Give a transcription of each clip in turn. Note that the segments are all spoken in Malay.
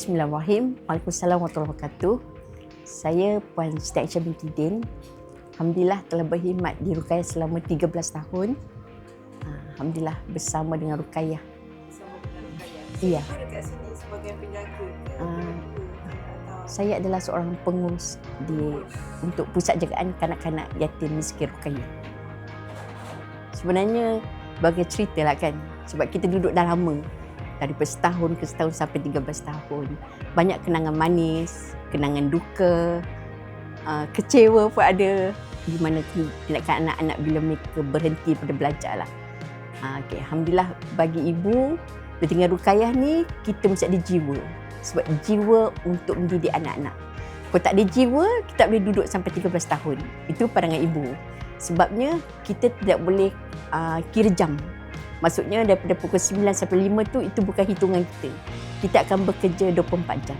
Bismillahirrahmanirrahim. Waalaikumsalam warahmatullahi wabarakatuh. Saya Puan Siti Aisyah binti Din. Alhamdulillah telah berkhidmat di Ruqayyah selama 13 tahun. Alhamdulillah bersama dengan Ruqayyah. Bersama dengan Ruqayyah. Iya. Ibu dekat sini sebagai penjaga ke? Saya adalah seorang pengurus untuk Pusat Jagaan Kanak-kanak Yatim Miskin Ruqayyah. Sebenarnya bagi cerita lah kan, sebab kita duduk dah lama. Daripada setahun ke setahun sampai 13 tahun. Banyak kenangan manis, kenangan duka, kecewa pun ada. Di mana tindakan anak-anak bila mereka berhenti pada belajar lah. Okay. Alhamdulillah bagi ibu, dengan Ruqayyah ni, kita mesti ada jiwa. Sebab jiwa untuk mendidik anak-anak. Kalau tak ada jiwa, kita tak boleh duduk sampai 13 tahun. Itu pandangan ibu. Sebabnya, kita tidak boleh kira jam. Maksudnya daripada pukul 9 sampai 5 tu, itu bukan hitungan kita. Kita akan bekerja 24 jam.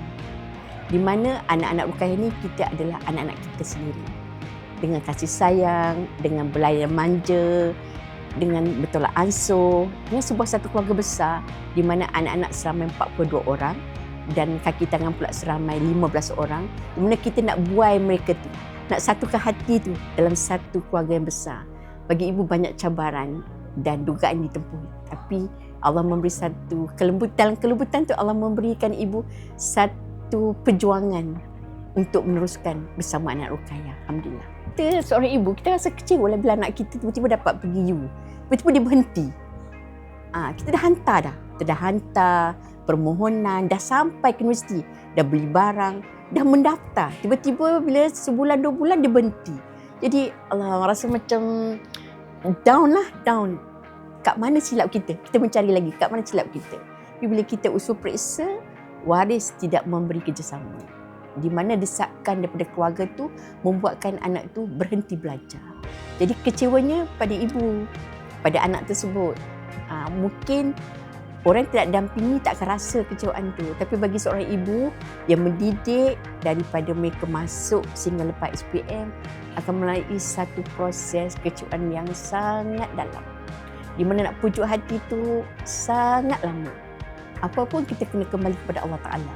Di mana anak-anak Ruqayyah ni, kita adalah anak-anak kita sendiri. Dengan kasih sayang, dengan belayan manja, dengan bertolak ansur, dengan sebuah satu keluarga besar di mana anak-anak seramai 42 orang dan kaki tangan pula seramai 15 orang. Di mana kita nak buai mereka tu, nak satukan hati tu dalam satu keluarga yang besar. Bagi ibu banyak cabaran dan dugaan ditempuh. Tapi Allah memberi satu kelembutan. Kelembutan tu Allah memberikan ibu satu perjuangan untuk meneruskan bersama anak Ruqayyah. Alhamdulillah. Kita seorang ibu, kita rasa kecewa lah bila anak kita tiba-tiba dapat pergi U. Tiba-tiba dia berhenti. Kita dah hantar dah. Kita dah hantar permohonan, dah sampai ke universiti, dah beli barang, dah mendaftar. Tiba-tiba bila sebulan, 2 bulan dia berhenti. Jadi Allah rasa macam down. Kat mana silap kita? Kita mencari lagi kat mana silap kita. Tapi bila kita usul periksa, waris tidak memberi kerjasama. Di mana desakan daripada keluarga tu membuatkan anak tu berhenti belajar. Jadi kecewanya pada ibu, pada anak tersebut. Mungkin orang yang tidak dampingi tak akan rasa kecewaan tu. Tapi bagi seorang ibu yang mendidik daripada mereka masuk sehingga lepas SPM, akan melalui satu proses kecewaan yang sangat dalam. Di mana nak pujuk hati tu sangat lama. Apa pun kita kena kembali kepada Allah Ta'ala.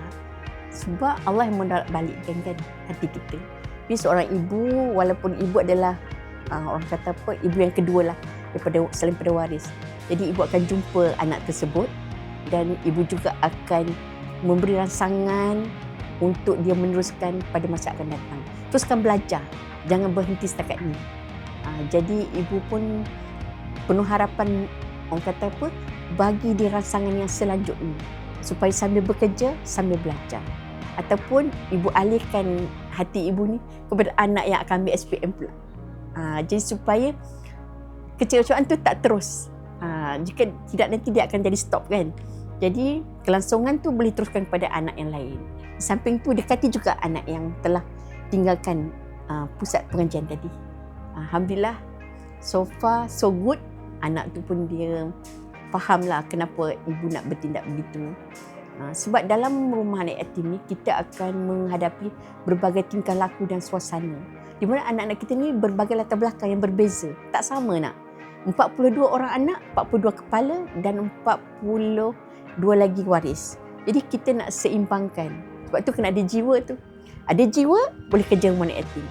Sebab Allah yang mendarat balikkan kan hati kita. Jadi seorang ibu, walaupun ibu adalah orang kata apa, ibu yang kedua lah selain pada waris. Jadi ibu akan jumpa anak tersebut dan ibu juga akan memberi rangsangan untuk dia meneruskan pada masa akan datang. Teruskan belajar, jangan berhenti setakat ni. Jadi ibu pun penuh harapan, orang kata apa, bagi dia rangsangan yang selanjutnya supaya sambil bekerja, sambil belajar. Ataupun ibu alihkan hati ibu ni kepada anak yang akan ambil SPM pula. Jadi supaya kecewaan tu tak terus. Jika tidak, nanti dia akan jadi stop kan. Jadi kelangsungan tu boleh teruskan kepada anak yang lain. Di samping tu dekati juga anak yang telah tinggalkan pusat pengajian tadi. Alhamdulillah, so far so good. Anak tu pun dia fahamlah kenapa ibu nak bertindak begitu. Sebab dalam rumah anak yatim ni, kita akan menghadapi berbagai tingkah laku dan suasana. Di mana anak-anak kita ni berbagai latar belakang yang berbeza. Tak sama nak. 42 orang anak, 42 kepala dan 42 lagi waris. Jadi kita nak seimbangkan. Sebab tu kena ada jiwa tu. Ada jiwa, boleh kerja rumah anak yatim.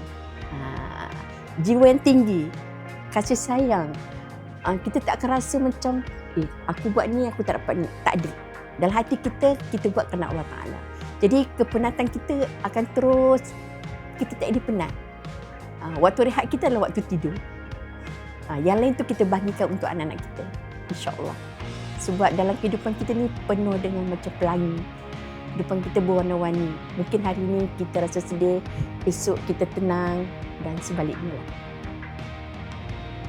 Jiwa yang tinggi, kasih sayang. Kita tak akan rasa macam aku buat ni, aku tak dapat ni. Tak ada. Dalam hati kita, kita buat kerana Allah Ta'ala. Jadi kepenatan kita akan terus, kita tak ada penat. Waktu rehat kita adalah waktu tidur. Yang lain tu kita bahagikan untuk anak-anak kita, insya-Allah. Sebab dalam kehidupan kita ni penuh dengan macam pelangi. Kehidupan kita berwarna-warni. Mungkin hari ni kita rasa sedih, esok kita tenang dan sebaliknya lah.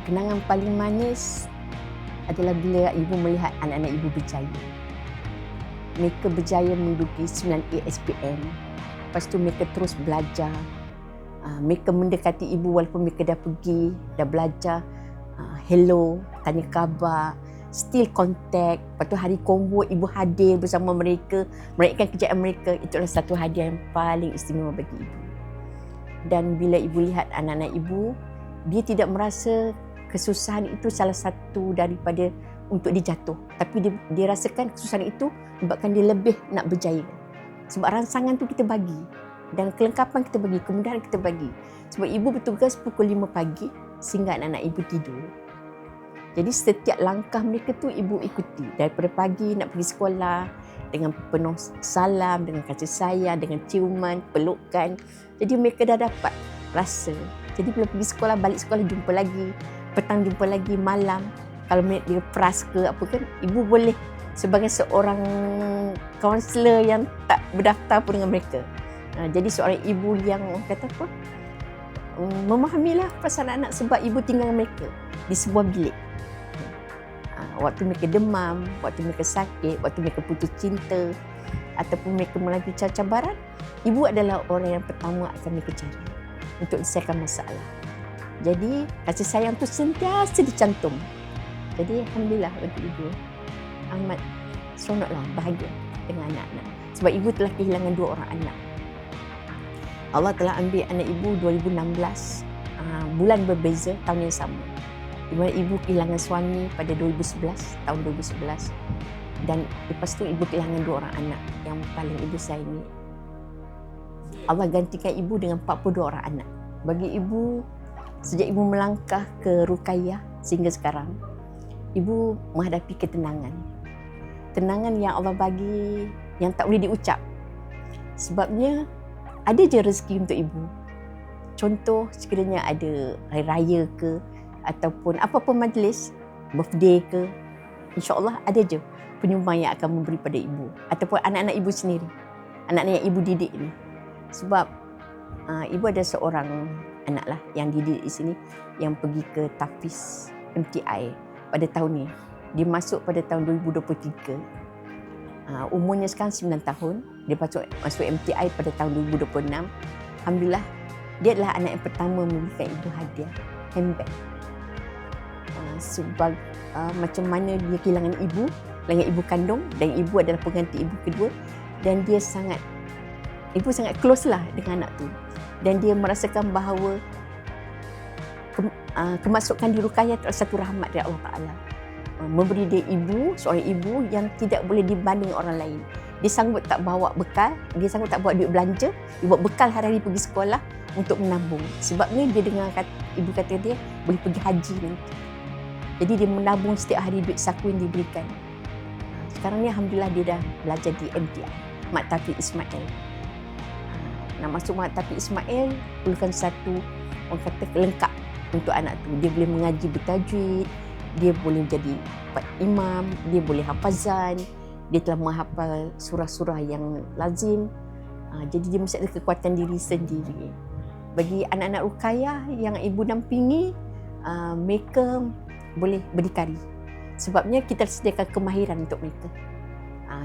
Kenangan paling manis adalah bila ibu melihat anak-anak ibu berjaya. Mereka berjaya menduduki 9A SPM. Lepas tu mereka terus belajar. Mereka mendekati ibu walaupun mereka dah pergi, dah belajar. Hello, tanya khabar, still contact. Lepas tu hari combo ibu hadir bersama mereka, meraihkan kejayaan mereka. Itu adalah satu hadiah yang paling istimewa bagi ibu. Dan bila ibu lihat anak-anak ibu, dia tidak merasa kesusahan itu salah satu daripada untuk dia jatuh. Tapi dia rasakan kesusahan itu menyebabkan dia lebih nak berjaya. Sebab rangsangan tu kita bagi dan kelengkapan kita bagi, kemudahan kita bagi. Sebab ibu bertugas pukul 5 pagi sehingga anak-anak ibu tidur. Jadi setiap langkah mereka tu ibu ikuti. Daripada pagi nak pergi sekolah dengan penuh salam, dengan kasih sayang, dengan ciuman, pelukan. Jadi mereka dah dapat rasa. Jadi bila pergi sekolah, balik sekolah jumpa lagi, petang jumpa lagi, malam. Kalau dia peras ke apa kan, ibu boleh sebagai seorang kaunselor yang tak berdaftar pun dengan mereka. Jadi seorang ibu yang kata apa, memahamilah perasaan anak sebab ibu tinggal dengan mereka di sebuah bilik. Waktu mereka demam, waktu mereka sakit, waktu mereka putus cinta ataupun mereka melalui cabaran, ibu adalah orang yang pertama akan mereka cari untuk selesaikan masalah. Jadi kasih sayang tu sentiasa dicantum. Jadi alhamdulillah untuk ibu amat seronoklah, bahagia dengan anak-anak. Sebab ibu telah kehilangan 2 orang anak. Allah telah ambil anak ibu 2016, bulan berbeza, tahun yang sama. Di mana ibu kehilangan suami pada 2011, tahun 2011. Dan lepas tu ibu kehilangan 2 orang anak yang paling ibu sayangi. Allah gantikan ibu dengan 42 orang anak. Bagi ibu, sejak ibu melangkah ke Ruqayyah sehingga sekarang, ibu menghadapi ketenangan. Tenangan yang Allah bagi yang tak boleh diucap. Sebabnya ada je rezeki untuk ibu. Contoh sekiranya ada hari raya ke ataupun apa-apa majlis, birthday ke, insya-Allah ada je penyumbang yang akan memberi pada ibu ataupun anak-anak ibu sendiri. Anak-anak yang ibu didik ni. Sebab ibu ada seorang anak lah yang didik di sini yang pergi ke Tafiz MTI pada tahun ni. Dia masuk pada tahun 2023. Umurnya sekarang 9 tahun. Dia masuk MTI pada tahun 2026. Alhamdulillah, dia adalah anak yang pertama memberikan ibu hadiah handbag. Sebab macam mana dia kehilangan ibu kandung dan ibu adalah pengganti ibu kedua, dan ibu sangat close lah dengan anak tu, dan dia merasakan bahawa kemasukan di Ruqayyah adalah satu rahmat dari Allah Ta'ala. Memberi dia seorang ibu yang tidak boleh dibanding orang lain. Dia sanggup tak bawa bekal, dia sanggup tak bawa duit belanja, dia bawa bekal hari-hari pergi sekolah untuk menabung. Sebabnya dia dengar ibu kata dia boleh pergi haji nanti. Jadi dia menabung setiap hari duit saku yang diberikan. Sekarang ni alhamdulillah dia dah belajar di MTI, Mat Tafiq Ismail. Nak masuk Mat Tafiq Ismail perlukan satu orang kata lengkap untuk anak tu. Dia boleh mengaji bertajwid, dia boleh jadi imam, dia boleh hafazan, dia telah menghafal surah-surah yang lazim. Jadi dia mesti ada kekuatan diri sendiri. Bagi anak-anak Ruqayyah yang ibu dampingi, mereka boleh berdikari. Sebabnya kita sediakan kemahiran untuk mereka.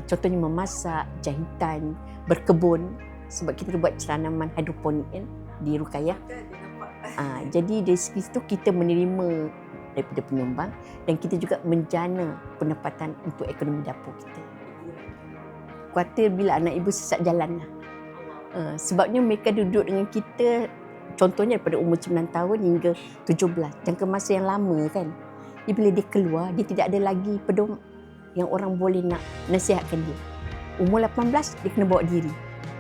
Contohnya memasak, jahitan, berkebun. Sebab kita buat ceranaman hidroponik di Ruqayyah. Jadi dari segi itu kita menerima daripada penyumbang dan kita juga menjana pendapatan untuk ekonomi dapur kita. Khawatir bila anak ibu sesat jalan lah. Sebabnya mereka duduk dengan kita, contohnya daripada umur 9 tahun hingga 17. Jangka masa yang lama kan. Jadi bila dia keluar, dia tidak ada lagi pedom yang orang boleh nak nasihatkan dia. Umur 18, dia kena bawa diri.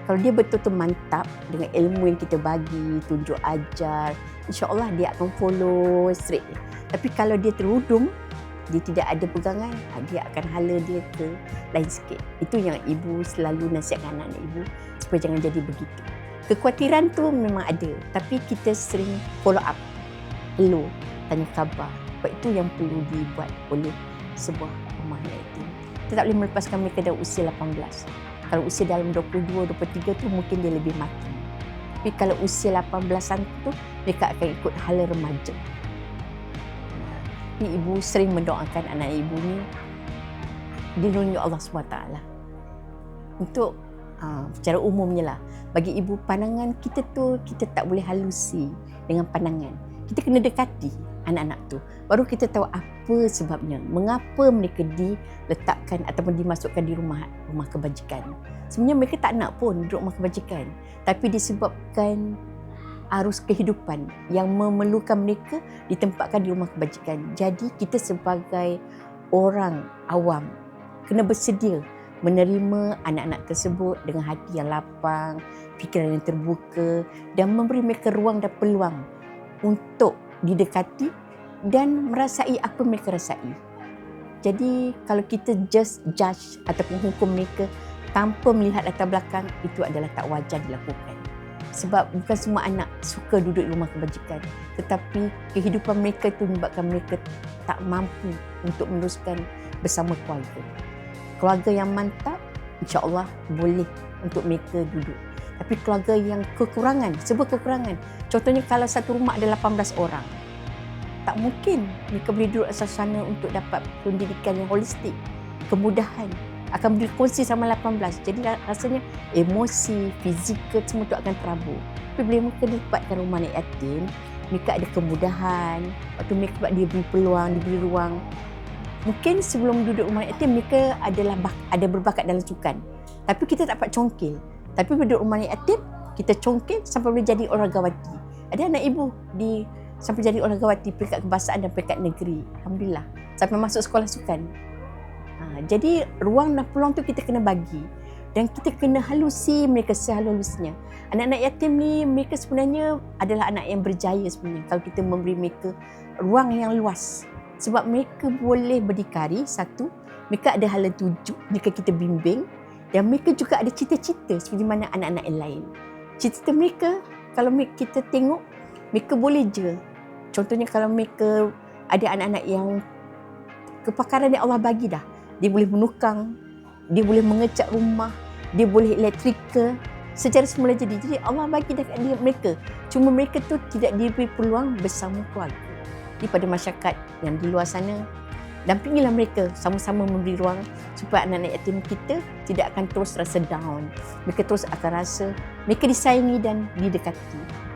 Kalau dia betul-betul mantap dengan ilmu yang kita bagi, tunjuk ajar, insya-Allah dia akan follow straight. Tapi kalau dia terhudung, dia tidak ada pegangan, dia akan hala dia ke lain sikit. Itu yang ibu selalu nasihatkan anak-anak ibu supaya jangan jadi begitu. Kekhawatiran tu memang ada, tapi kita sering follow up. Hello, tanya khabar. Sebab itu yang perlu dibuat oleh sebuah rumah yatim. Kita tak boleh melepaskan mereka dari usia 18. Kalau usia dalam 22, 23 tu mungkin dia lebih mati. Tapi kalau usia 18-an tu, mereka akan ikut hala remaja. Ni ibu sering mendoakan anak ibu ni dilindungi Allah SWT. Untuk secara umumnya lah, bagi ibu pandangan kita tu, kita tak boleh halusi dengan pandangan. Kita kena dekati anak-anak tu. Baru kita tahu apa sebabnya, mengapa mereka diletakkan ataupun dimasukkan di rumah kebajikan. Sebenarnya mereka tak nak pun duduk rumah kebajikan, tapi disebabkan arus kehidupan yang memerlukan mereka ditempatkan di rumah kebajikan. Jadi kita sebagai orang awam kena bersedia menerima anak-anak tersebut dengan hati yang lapang, fikiran yang terbuka dan memberi mereka ruang dan peluang untuk didekati dan merasai apa mereka rasai. Jadi kalau kita just judge ataupun hukum mereka tanpa melihat latar belakang, itu adalah tak wajar dilakukan. Sebab bukan semua anak suka duduk di rumah kebajikan, tetapi kehidupan mereka itu menyebabkan mereka tak mampu untuk meneruskan bersama keluarga. Keluarga yang mantap, insya-Allah boleh untuk mereka duduk. Tapi keluarga yang kekurangan, sebuah kekurangan. Contohnya kalau satu rumah ada 18 orang, tak mungkin mereka boleh duduk asal sana untuk dapat pendidikan yang holistik. Kemudahan akan berkongsi sama 18. Jadi rasanya emosi, fizikal semua tu akan terabur. Tapi bila mereka dapatkan rumah anak yatim, mereka ada kemudahan. Waktu mereka dia beri peluang, diberi ruang. Mungkin sebelum duduk rumah yatim, mereka ada berbakat dalam sukan. Tapi kita tak dapat congkil. Tapi bila duduk rumah yatim, kita congkil sampai boleh jadi olahragawati. Ada anak ibu sampai jadi olahragawati peringkat kebangsaan dan peringkat negeri. Alhamdulillah. Sampai masuk sekolah sukan. Jadi ruang dan peluang tu kita kena bagi. Dan kita kena halusi mereka sehalus-halusnya. Anak-anak yatim ni, mereka sebenarnya adalah anak yang berjaya sebenarnya. Kalau kita memberi mereka ruang yang luas. Sebab mereka boleh berdikari, satu, mereka ada hala tuju jika kita bimbing, dan mereka juga ada cita-cita seperti mana anak-anak yang lain. Cita-cita mereka, kalau kita tengok, mereka boleh je. Contohnya kalau mereka ada anak-anak yang kepakaran yang Allah bagi dah. Dia boleh menukang, dia boleh mengecat rumah, dia boleh elektrikal, secara semula jadi. Jadi Allah bagi dah kat mereka. Cuma mereka tu tidak diberi peluang bersama keluarga. Jadi pada masyarakat yang di luar sana, dampingilah mereka, sama-sama memberi ruang supaya anak-anak yatim kita tidak akan terus rasa down. Mereka terus akan rasa mereka disayangi dan didekati.